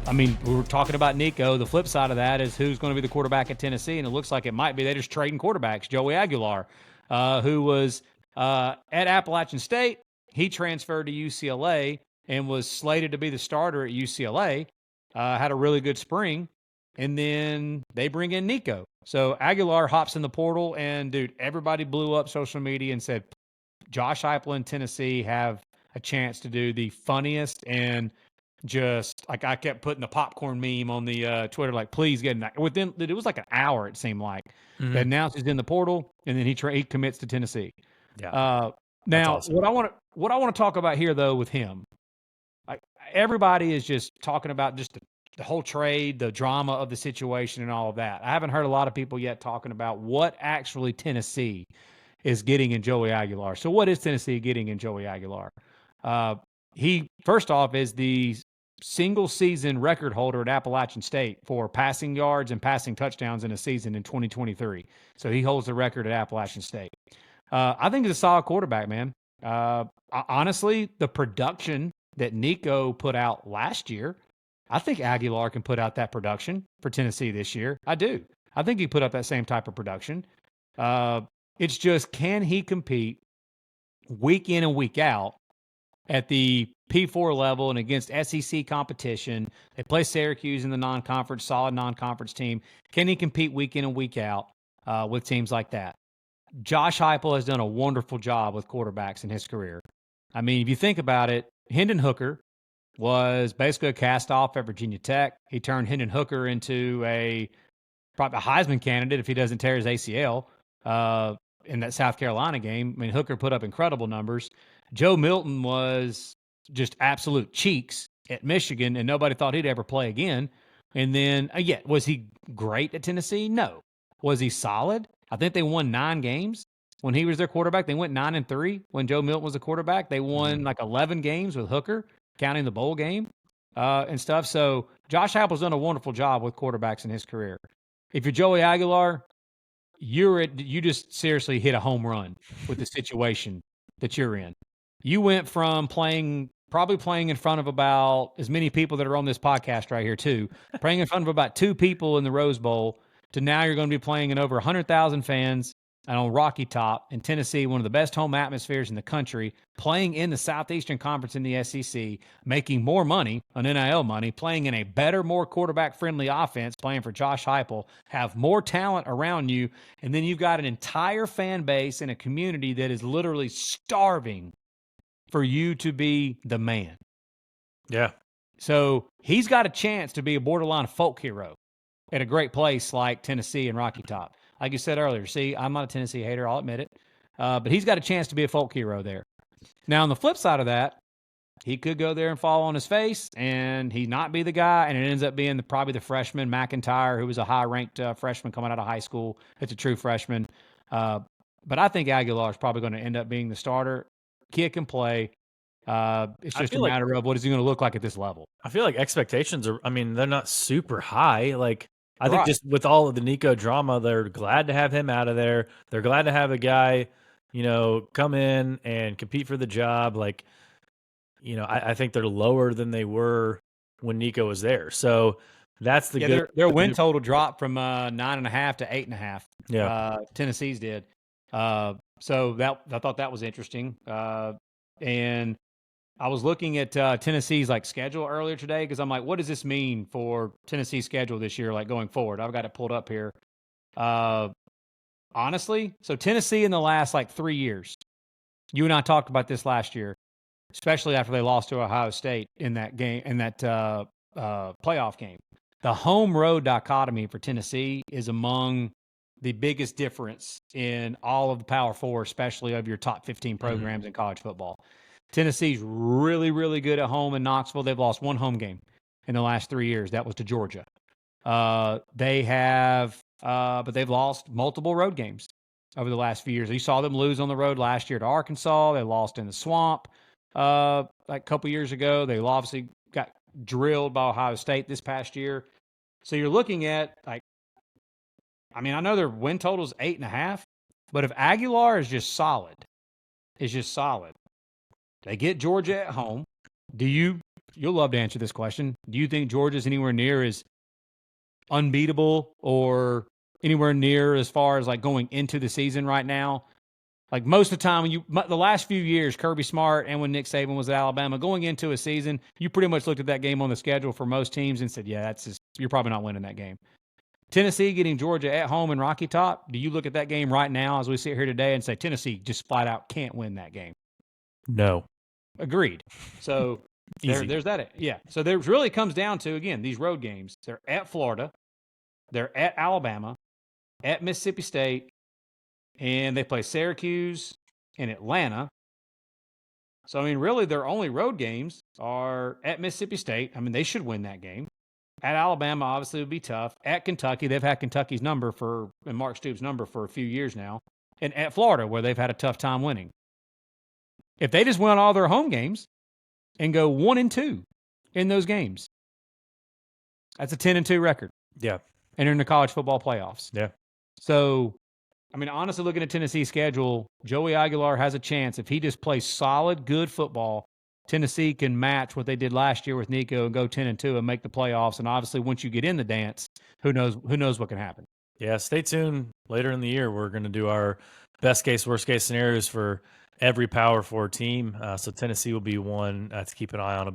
I mean, we were talking about Nico. The flip side of that is who's going to be the quarterback at Tennessee, and it looks like it might be they're just trading quarterbacks. Joey Aguilar, who was at Appalachian State, he transferred to UCLA and was slated to be the starter at UCLA. Had a really good spring, and then they bring in Nico. So Aguilar hops in the portal, and dude, everybody blew up social media and said Josh Heupel and Tennessee have a chance to do the funniest and just like I kept putting the popcorn meme on the Twitter, like, please get in that. Within it was like an hour, it seemed like. They announced he's in the portal, and then he commits to Tennessee. Yeah, now awesome. what I want to talk about here though with him, like everybody is just talking about just the whole trade, the drama of the situation, and all of that. I haven't heard a lot of people yet talking about what actually Tennessee is getting in Joey Aguilar. So what is Tennessee getting in Joey Aguilar? He first off is the single season record holder at Appalachian State for passing yards and passing touchdowns in a season in 2023. So he holds the record at Appalachian State. I think he's a solid quarterback, man. Honestly, the production that Nico put out last year, I think Aguilar can put out that production for Tennessee this year. I do. I think he put up that same type of production. It's just, can he compete week in and week out at the P4 level and against SEC competition? They play Syracuse in the non-conference, solid non-conference team. Can he compete week in and week out with teams like that? Josh Heupel has done a wonderful job with quarterbacks in his career. I mean, if you think about it, Hendon Hooker was basically a cast-off at Virginia Tech. He turned Hendon Hooker into probably a Heisman candidate if he doesn't tear his ACL in that South Carolina game. I mean, Hooker put up incredible numbers. Joe Milton was just absolute cheeks at Michigan, and nobody thought he'd ever play again. And then, was he great at Tennessee? No. Was he solid? I think they won 9 games when he was their quarterback. They went 9-3 when Joe Milton was the quarterback. They won like 11 games with Hooker, counting the bowl game and stuff. So Josh Heupel's done a wonderful job with quarterbacks in his career. If you're Joey Aguilar, you just seriously hit a home run with the situation that you're in. You went from probably playing in front of about as many people that are on this podcast right here too, playing in front of about 2 people in the Rose Bowl, to now you're going to be playing in over 100,000 fans and on Rocky Top in Tennessee, one of the best home atmospheres in the country, playing in the Southeastern Conference in the SEC, making more money on NIL money, playing in a better, more quarterback-friendly offense, playing for Josh Heupel, have more talent around you, and then you've got an entire fan base and a community that is literally starving for you to be the man. Yeah. So he's got a chance to be a borderline folk hero at a great place like Tennessee and Rocky Top. Like you said earlier, see, I'm not a Tennessee hater, I'll admit it. But he's got a chance to be a folk hero there. Now, on the flip side of that, he could go there and fall on his face and he not be the guy, and it ends up being probably the freshman, McIntyre, who was a high-ranked freshman coming out of high school. It's a true freshman. But I think Aguilar is probably going to end up being the starter. Kid can play. It's just a matter of what is he going to look like at this level. I feel like expectations are, they're not super high. Like, I think just with all of the Nico drama, they're glad to have him out of there. They're glad to have a guy, come in and compete for the job. Like, I think they're lower than they were when Nico was there. So that's the good. Their win total dropped from 9.5 to 8.5. Yeah, Tennessee's did. So I thought that was interesting. And I was looking at Tennessee's schedule earlier today because I'm like, what does this mean for Tennessee's schedule this year, going forward? I've got it pulled up here. Honestly, so Tennessee in the last 3 years, you and I talked about this last year, especially after they lost to Ohio State in that game, in that playoff game. The home road dichotomy for Tennessee is among the biggest difference in all of the Power Four, especially of your top 15 programs in college football. Tennessee's really, really good at home in Knoxville. They've lost 1 home game in the last 3 years. That was to Georgia. But they've lost multiple road games over the last few years. You saw them lose on the road last year to Arkansas. They lost in the Swamp a couple years ago. They obviously got drilled by Ohio State this past year. So you're looking at I know their win total is 8.5, but if Aguilar is just solid, they get Georgia at home. Do you You'll love to answer this question. Do you think Georgia's anywhere near as unbeatable or anywhere near as far as like going into the season right now? Like most of the time, the last few years, Kirby Smart and when Nick Saban was at Alabama, going into a season, you pretty much looked at that game on the schedule for most teams and said, yeah, you're probably not winning that game. Tennessee getting Georgia at home in Rocky Top. Do you look at that game right now as we sit here today and say Tennessee just flat out can't win that game? No. Agreed. So there's that. Yeah. So there really comes down to, again, these road games. They're at Florida. They're at Alabama, at Mississippi State, and they play Syracuse and Atlanta. So, I mean, really, their only road games are at Mississippi State. I mean, they should win that game. At Alabama, obviously, it would be tough. At Kentucky, they've had Kentucky's number and Mark Stoops' number for a few years now. And at Florida, where they've had a tough time winning. If they just win all their home games and go 1-2 in those games, that's a 10-2 record. Yeah. Entering the college football playoffs. Yeah. So, I mean, honestly, looking at Tennessee's schedule, Joey Aguilar has a chance. If he just plays solid, good football, Tennessee can match what they did last year with Nico and go 10-2 and make the playoffs. And obviously, once you get in the dance, who knows what can happen. Yeah, stay tuned. Later in the year, we're going to do our best case, worst case scenarios for every Power 4 team. So Tennessee will be one to keep an eye on.